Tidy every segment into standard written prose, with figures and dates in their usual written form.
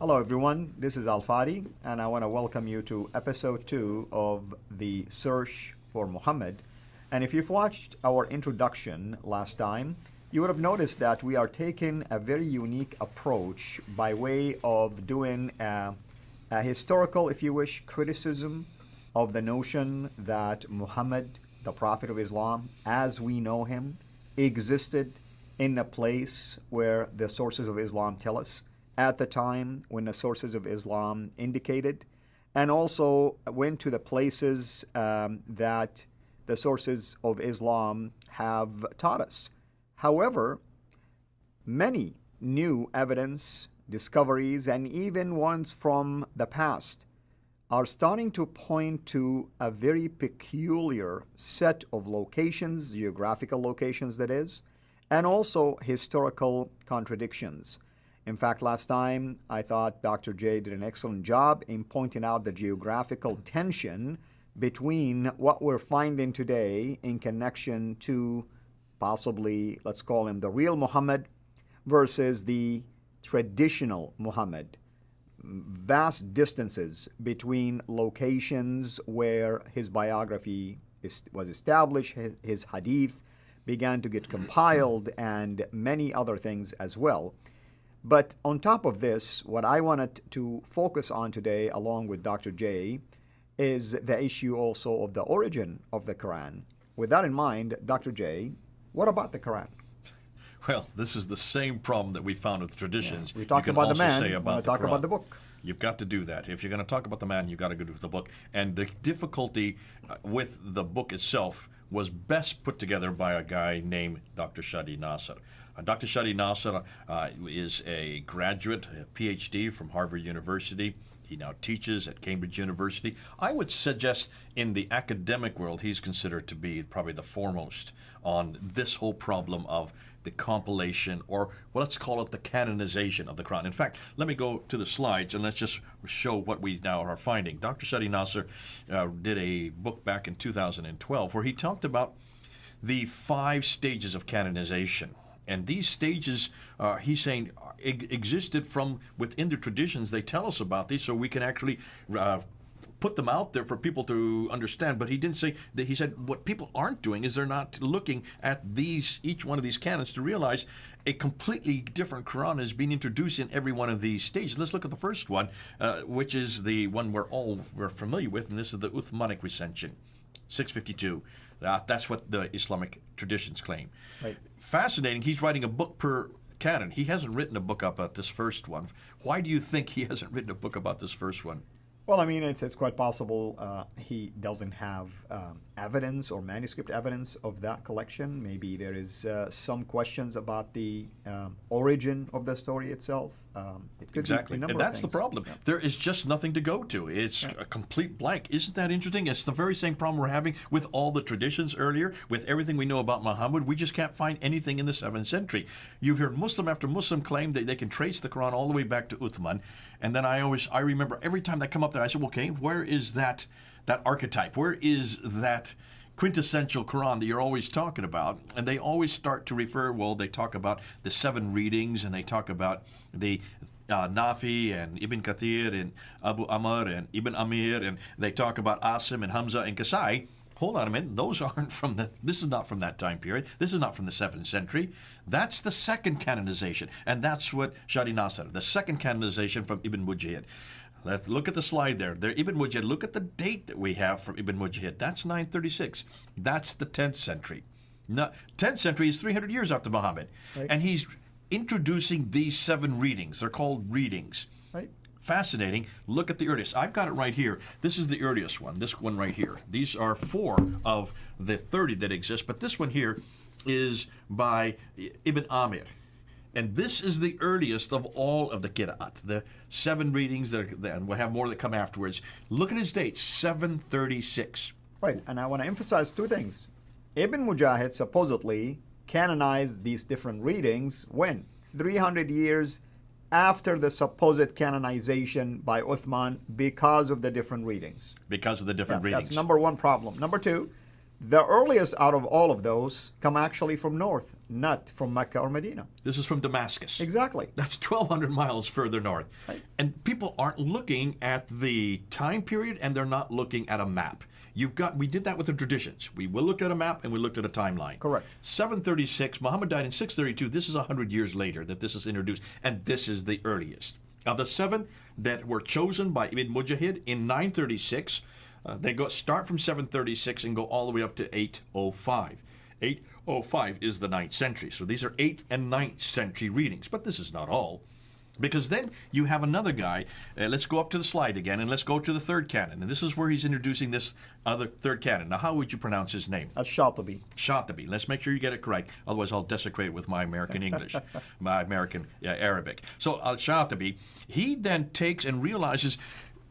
Hello everyone, this is Al-Fadi and I want to welcome you to episode 2 of the Search for Muhammad. And if you've watched our introduction last time, you would have noticed that we are taking a very unique approach by way of doing a historical, if you wish, criticism of the notion that Muhammad, the Prophet of Islam, as we know him, existed in a place where the sources of Islam tell us, at the time when the sources of Islam indicated, and also went to the places that the sources of Islam have taught us. However, many new evidence, discoveries, and even ones from the past are starting to point to a very peculiar set of locations, geographical locations that is, and also historical contradictions. In fact, last time I thought Dr. J did an excellent job in pointing out the geographical tension between what we're finding today in connection to possibly, let's call him the real Muhammad, versus the traditional Muhammad. Vast distances between locations where his biography was established, his hadith began to get compiled, and many other things as well. But on top of this, what I wanted to focus on today, along with Dr. J, is the issue also of the origin of the Qur'an. With that in mind, Dr. J, what about the Qur'an? Well, this is the same problem that we found with traditions. Yeah, we talked about the man, we want to talk about the book. You've got to do that. If you're going to talk about the man, you've got to go to the book. And the difficulty with the book itself was best put together by a guy named Dr. Shadi Nasser. Dr. Shadi Nasser is a graduate, a PhD from Harvard University. He now teaches at Cambridge University. I would suggest in the academic world, he's considered to be probably the foremost on this whole problem of the compilation, or well, let's call it the canonization of the Quran. In fact, let me go to the slides and let's just show what we now are finding. Dr. Shadi Nasser did a book back in 2012 where he talked about the 5 stages of canonization. And these stages, he's saying, existed from within the traditions. They tell us about these so we can actually put them out there for people to understand. But he didn't say that. He said what people aren't doing is they're not looking at each one of these canons to realize a completely different Quran is being introduced in every one of these stages. Let's look at the first one, which is the one we're familiar with, and this is the Uthmanic recension, 652. That's what the Islamic traditions claim. Right. Fascinating. He's writing a book per canon. He hasn't written a book about this first one. Why do you think he hasn't written a book about this first one? Well, I mean, it's quite possible he doesn't have evidence or manuscript evidence of that collection. Maybe there is some questions about the origin of the story itself. It could exactly, be a and that's the problem. Yeah. There is just nothing to go to. It's a complete blank. Isn't that interesting? It's the very same problem we're having with all the traditions earlier, with everything we know about Muhammad. We just can't find anything in the 7th century. You've heard Muslim after Muslim claim that they can trace the Quran all the way back to Uthman, and then I remember every time they come up there, I said, okay, where is that archetype? Where is that quintessential Quran that you're always talking about? And they always start to refer, well, they talk about the 7 readings, and they talk about the Nafi and Ibn Kathir and Abu Amr and Ibn Amir, and they talk about Asim and Hamza and Kasai. Hold on a minute, those aren't from this is not from that time period. This is not from the 7th century. That's the second canonization, and that's what Shadi Nasser, the second canonization from Ibn Mujahid. Let's look at the slide there. Ibn Mujahid, look at the date that we have from Ibn Mujahid. That's 936. That's the 10th century. 10th century is 300 years after Muhammad. Right. And he's introducing these 7 readings. They're called readings. Right. Fascinating. Look at the earliest. I've got it right here. This is the earliest one, this one right here. These are 4 of the 30 that exist, but this one here is by Ibn Amir. And this is the earliest of all of the Qira'at, the 7 readings, and we'll have more that come afterwards. Look at his date, 736. Right, and I want to emphasize 2 things. Ibn Mujahid supposedly canonized these different readings when? 300 years after the supposed canonization by Uthman because of the different readings. Because of the different readings. That's number 1 problem. Number 2, the earliest out of all of those come actually from north, not from Mecca or Medina. This is from Damascus. Exactly. That's 1,200 miles further north. Right. And people aren't looking at the time period, and they're not looking at a map. We did that with the traditions. We looked at a map and we looked at a timeline. Correct. 736, Muhammad died in 632. This is 100 years later that this is introduced, and this is the earliest. Of the 7 that were chosen by Ibn Mujahid in 936, they start from 736 and go all the way up to 805. 805 is the 9th century. So these are 8th and 9th century readings. But this is not all. Because then you have another guy. Let's go up to the slide again, and let's go to the 3rd canon. And this is where he's introducing this other 3rd canon. Now, how would you pronounce his name? Shatibi. Shatibi. Let's make sure you get it correct. Otherwise, I'll desecrate it with my American English, my American Arabic. So Al-Shatibi, he then takes and realizes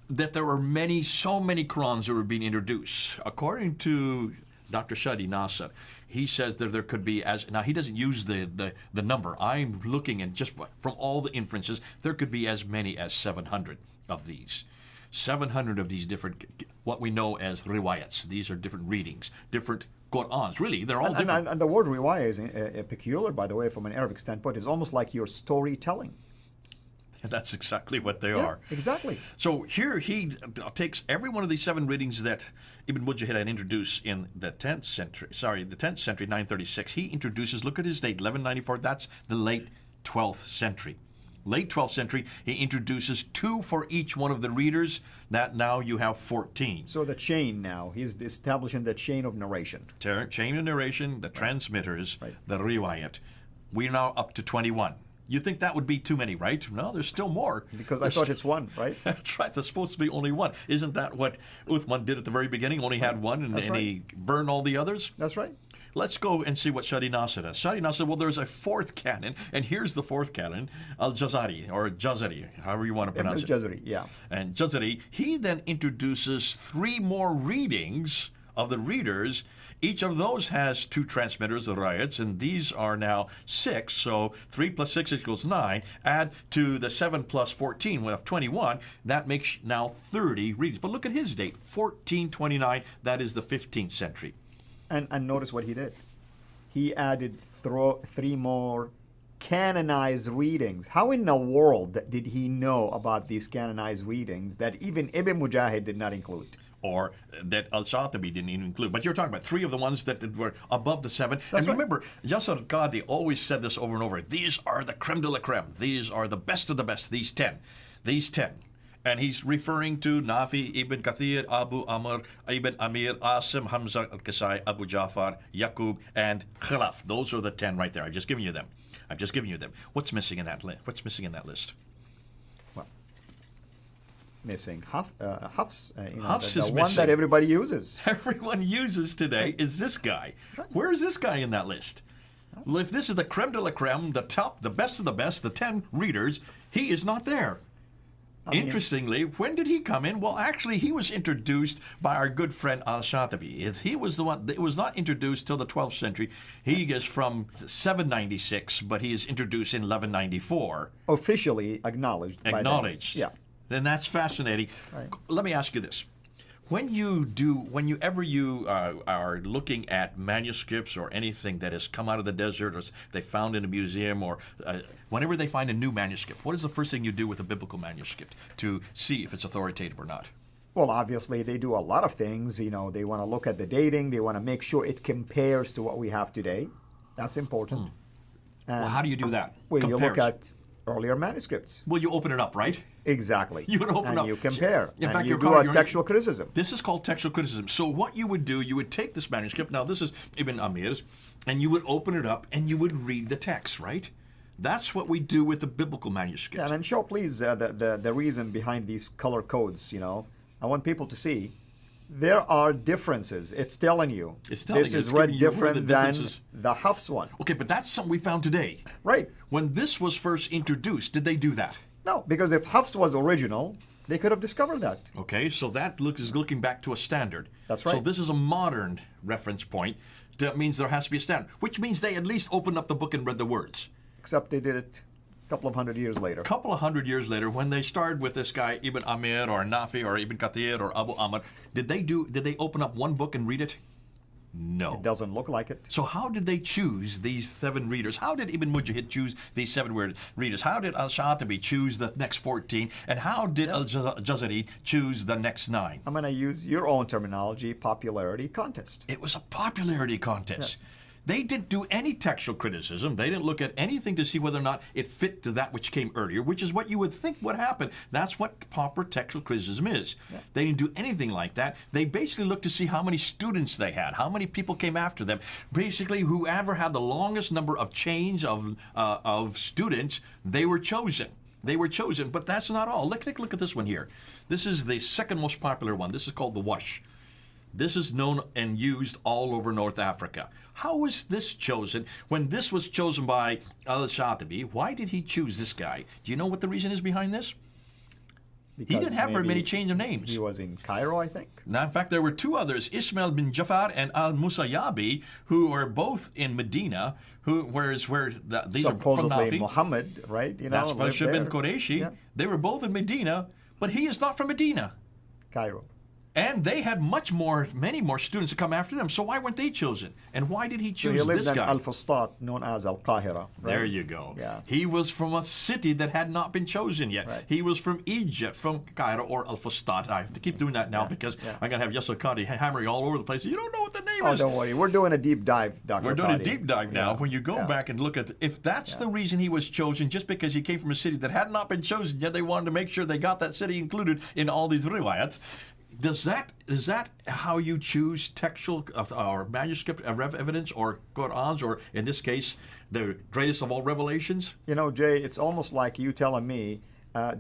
that there were so many Qur'ans that were being introduced. According to Dr. Shadi Nasser, he says that there could be now he doesn't use the number. I'm looking and just from all the inferences, there could be as many as 700 of these. 700 of these different, what we know as riwayats. These are different readings, different Qur'ans. Really, they're all different. And the word riwayah is peculiar, by the way, from an Arabic standpoint. It's almost like your storytelling. That's exactly what they are. Exactly. So here he takes every one of these 7 readings that Ibn Mujahid had introduced in the 10th century, 936. He introduces, look at his date, 1194, that's the late 12th century. Late 12th century, he introduces 2 for each one of the readers. That now you have 14. So the chain now, he's establishing the chain of narration. Chain of narration, the transmitters, the riwayat. We're now up to 21. You think that would be too many, right? No, there's still more. Because I thought it's 1, right? That's right. There's supposed to be only 1. Isn't that what Uthman did at the very beginning? Only had 1, and he burned all the others? That's right. Let's go and see what Shadi Nasser does. Shadi Nasser, well, there's a 4th canon, and here's the 4th canon, Al-Jazari, or Jazari, however you want to pronounce it. Jazari, yeah. And Jazari, he then introduces 3 more readings of the readers. Each of those has 2 transmitters, the riots, and these are now 6. So 3 plus 6 equals 9. Add to the 7 plus 14, we have 21. That makes now 30 readings. But look at his date, 1429. That is the 15th century. And notice what he did. He added 3 more canonized readings. How in the world did he know about these canonized readings that even Ibn Mujahid did not include? Or that Al-Shatibi didn't even include. But you're talking about 3 of the ones that were above the 7. That's and remember, Yasser Qadi always said this over and over. These are the creme de la creme. These are the best of the best. These 10. These 10. And he's referring to Nafi, Ibn Kathir, Abu Amr, Ibn Amir, Asim, Hamza al-Kasai, Abu Jafar, Yaqub, and Khalaf. Those are the 10 right there. I've just given you them. What's missing in that list? Well, missing Hafs. Hafs is the missing. One that everybody uses. Everyone uses today is this guy. Where is this guy in that list? Well, if this is the creme de la creme, the top, the best of the best, the 10 readers, he is not there. Interestingly, when did he come in? Well, actually, he was introduced by our good friend Al-Shatibi. He was the one that was not introduced till the 12th century. He is from 796, but he is introduced in 1194. Officially acknowledged. Acknowledged. Yeah. Then that's fascinating. Right. Let me ask you this. Whenever you are looking at manuscripts or anything that has come out of the desert or they found in a museum or whenever they find a new manuscript, what is the first thing you do with a biblical manuscript to see if it's authoritative or not? Well, obviously, they do a lot of things. They want to look at the dating. They want to make sure it compares to what we have today. That's important. Well, how do you do that? Well, you look at earlier manuscripts. Well, you open it up, right? Exactly. You would open and up. You compare. In fact, you do a textual criticism. This is called textual criticism. So what you would do, you would take this manuscript. Now, this is Ibn Amir's, and you would open it up and you would read the text, right? That's what we do with the biblical manuscripts. Yeah, and show, please, the reason behind these color codes. I want people to see there are differences. It's telling you. This is read different than the Hafs one. Okay, but that's something we found today. Right. When this was first introduced, did they do that? No, because if Hafs was original, they could have discovered that. Okay, so that is looking back to a standard. That's right. So this is a modern reference point. That means there has to be a standard, which means they at least opened up the book and read the words. Except they did it a couple of hundred years later. A couple of hundred years later, when they started with this guy, Ibn Amir or Nafi or Ibn Kathir or Abu Amr, did they open up one book and read it? No. It doesn't look like it. So how did they choose these 7 readers? How did Ibn Mujahid choose these 7 readers? How did Al-Shatibi choose the next 14? And how did Al-Jazari choose the next 9? I'm going to use your own terminology, popularity contest. It was a popularity contest. They didn't do any textual criticism. They didn't look at anything to see whether or not it fit to that which came earlier, which is what you would think would happen. That's what proper textual criticism is. They didn't do anything like that. They basically looked to see how many students they had, how many people came after them. Basically, whoever had the longest number of chains of students, they were chosen. They were chosen, but that's not all. Look at this one here. This is the second most popular one. This is called the Wash. This is known and used all over North Africa. How was this chosen? When this was chosen by Al-Shatibi, why did he choose this guy? Do you know what the reason is behind this? Because he didn't have very many change of names. He was in Cairo, I think. Now, in fact, there were 2 others, Ismail bin Jafar and Al-Musayyabi, who were both in Medina, these are from Nafi. Muhammad, right? You know, that's Bashir bin Qureshi. Yeah. They were both in Medina, but he is not from Medina. Cairo. And they had many more students to come after them. So why weren't they chosen? And why did he choose he lived this in guy? Al-Fustat, known as Al-Qahira. Right? There you go. Yeah. He was from a city that had not been chosen yet. Right. He was from Egypt, from Cairo or Al-Fustat. I have to keep doing that now because I'm going to have Yasser Qadi hammering all over the place. You don't know what the name is. Oh, don't worry. We're doing a deep dive, Dr. We're doing Qadi. a deep dive now. When you go back and look at, if that's the reason he was chosen, just because he came from a city that had not been chosen yet, they wanted to make sure they got that city included in all these riwayats. Is that how you choose textual or manuscript evidence or Qur'ans, or in this case, the greatest of all revelations? You know, Jay, it's almost like you telling me,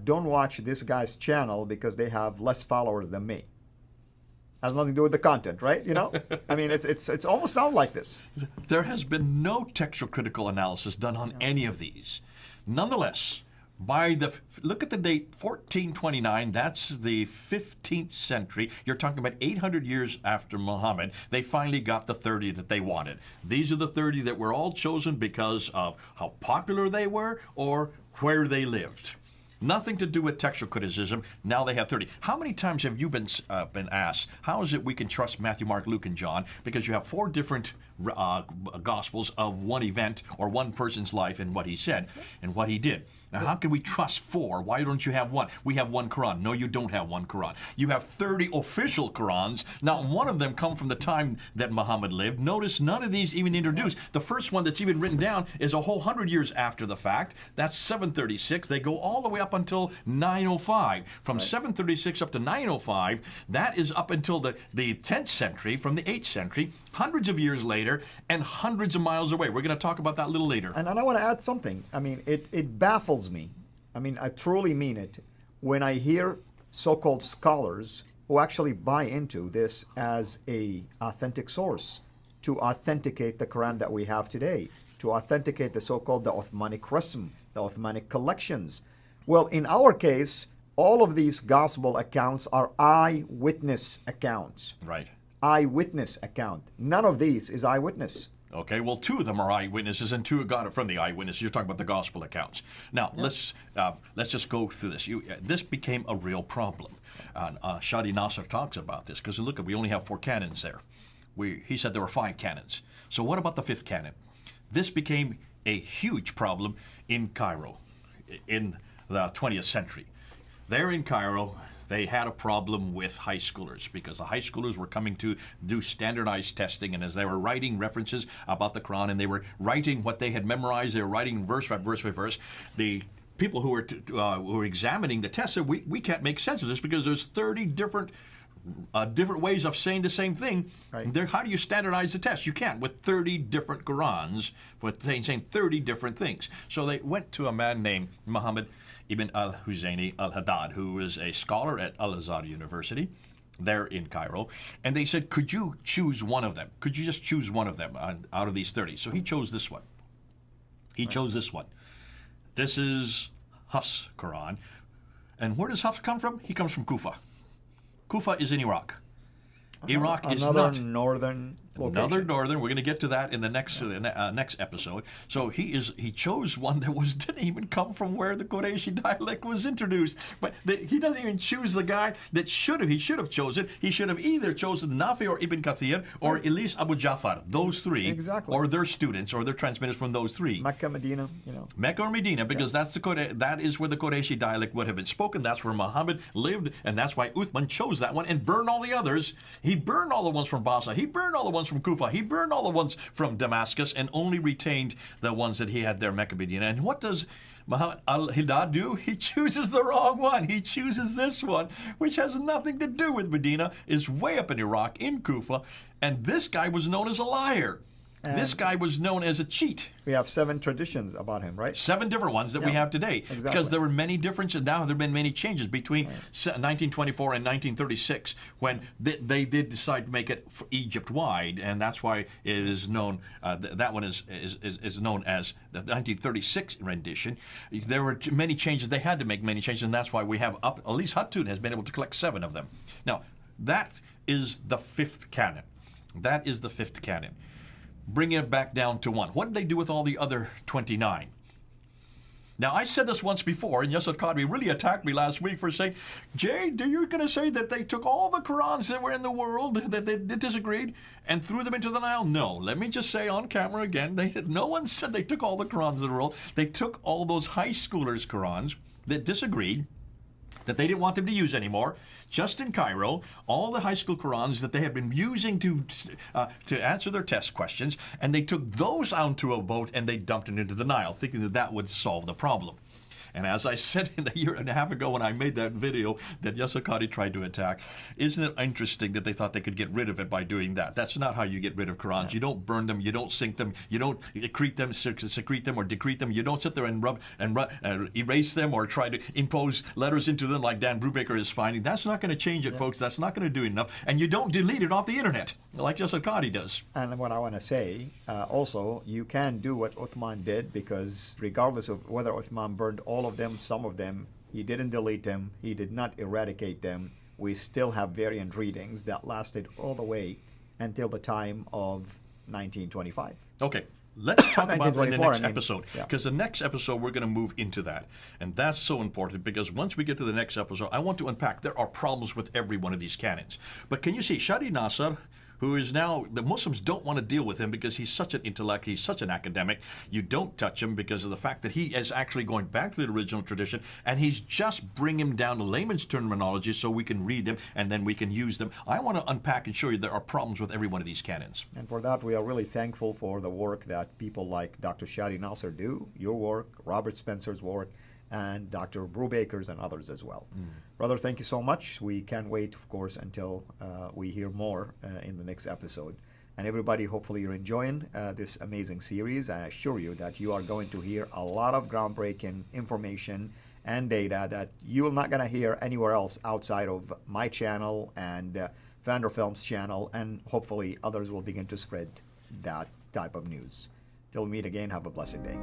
don't watch this guy's channel because they have less followers than me. Has nothing to do with the content, right? You know, I mean, it's almost sound like this. There has been no textual critical analysis done on any of these. Nonetheless, look at the date 1429, that's the 15th century. You're talking about 800 years after Muhammad. They finally got the 30 that they wanted. These are the 30 that were all chosen because of how popular they were or where they lived. Nothing to do with textual criticism. Now they have 30. How many times have you been asked, how is it we can trust Matthew, Mark, Luke, and John? Because you have 4 different gospels of one event or one person's life and what he said and what he did. Now, how can we trust 4? Why don't you have 1? We have 1 Quran. No, you don't have 1 Quran. You have 30 official Qurans. Not one of them come from the time that Muhammad lived. Notice none of these even introduced. The first one that's even written down is a whole 100 years after the fact. That's 736. They go all the way up until 905. From 736 up to 905, that is up until the 10th century, from the 8th century, hundreds of years later, and hundreds of miles away. We're going to talk about that a little later. And I want to add something. I mean, it baffles me. I mean, I truly mean it when I hear so-called scholars who actually buy into this as a authentic source to authenticate the Quran that we have today, to authenticate the so-called the Uthmanic Rasm, the Uthmanic collections. Well, in our case, all of these gospel accounts are eyewitness accounts. Right. Eyewitness account. None of these is eyewitness. Okay, well, 2 of them are eyewitnesses, and 2 got it from the eyewitnesses. You're talking about the gospel accounts. Now, let's just go through this. This became a real problem. Shadi Nasser talks about this, because look, we only have 4 canons there. He said there were 5 canons. So what about the 5th canon? This became a huge problem in Cairo in the 20th century. There in Cairo, they had a problem with high schoolers because the high schoolers were coming to do standardized testing, and as they were writing references about the Quran and they were writing what they had memorized, they were writing verse by verse by verse, the people who were examining the test said, we can't make sense of this because there's 30 different ways of saying the same thing. Right. How do you standardize the test? You can't with 30 different Qurans saying 30 different things. So they went to a man named Muhammad Ibn al-Husayni al-Haddad, who is a scholar at Al-Azhar University there in Cairo, and they said, could you choose one of them? Could you just choose one of them out of these 30? So he chose this one. He chose this one. This is Hafs' Quran. And where does Hafs come from? He comes from Kufa. Kufa is in Iraq. Iraq is not northern Another northern. We're going to get to that in the next next episode. So he chose one that didn't even come from where the Qurayshi dialect was introduced. But he doesn't even choose the guy that he should have chosen. He should have either chosen Nafi or Ibn Kathir or Ilis Abu Ja'far. Those three, or their students or their transmitters from those three. Mecca, Medina, Mecca or Medina, because that is where the Qurayshi dialect would have been spoken. That's where Muhammad lived, and that's why Uthman chose that one and burned all the others. He burned all the ones from Basra. He burned all the ones from Kufa. He burned all the ones from Damascus and only retained the ones that he had there, Mecca, Medina. And what does Muhammad al-Hidad do? He chooses the wrong one. He chooses this one, which has nothing to do with Medina, is way up in Iraq, in Kufa, and this guy was known as a liar. And this guy was known as a cheat. We have 7 traditions about him, right? 7 different ones that we have today. Exactly. Because there were many differences. Now there have been many changes between 1924 and 1936 when they did decide to make it Egypt-wide, and that's why it is known, that one is known as the 1936 rendition. There were many changes. They had to make many changes, and that's why we have at least Hatun has been able to collect 7 of them. Now, that is the 5th canon. That is the 5th canon. Bring it back down to 1. What did they do with all the other 29? Now, I said this once before, and Yasser Qadri really attacked me last week for saying, Jay, you're going to say that they took all the Qur'ans that were in the world, that they disagreed, and threw them into the Nile? No. Let me just say on camera again, no one said they took all the Qur'ans in the world. They took all those high schoolers' Qur'ans that disagreed, that they didn't want them to use anymore, just in Cairo, all the high school Qur'ans that they had been using to answer their test questions, and they took those onto a boat and they dumped it into the Nile, thinking that that would solve the problem. And as I said in the year and a half ago when I made that video that Yasser Qadri tried to attack, isn't it interesting that they thought they could get rid of it by doing that? That's not how you get rid of Qur'ans. Yeah. You don't burn them, you don't sink them, you don't secrete them or decrete them. You don't sit there and erase them or try to impose letters into them like Dan Brubaker is finding. That's not going to change it, folks. That's not going to do enough. And you don't delete it off the internet like Yasser Qadri does. And what I want to say, also, you can do what Uthman did, because regardless of whether Uthman burned all of them, some of them, he didn't delete them, he did not eradicate them. We still have variant readings that lasted all the way until the time of 1925. Okay, let's talk about it in the next episode, because the next episode we're going to move into that. And that's so important, because once we get to the next episode, I want to unpack. There are problems with every one of these canons. But can you see, Shadi Nasser, who is now, the Muslims don't want to deal with him because he's such an intellect, he's such an academic. You don't touch him because of the fact that he is actually going back to the original tradition, and he's just bringing him down to layman's terminology so we can read them and then we can use them. I want to unpack and show you there are problems with every one of these canons. And for that, we are really thankful for the work that people like Dr. Shadi Nasser do, your work, Robert Spencer's work, and Dr. Brubaker's and others as well. Brother, thank you so much. We can't wait, of course, until we hear more in the next episode. And everybody, hopefully you're enjoying this amazing series. I assure you that you are going to hear a lot of groundbreaking information and data that you're not going to hear anywhere else outside of my channel and Vander Films channel, and hopefully others will begin to spread that type of news. Till we meet again, have a blessed day.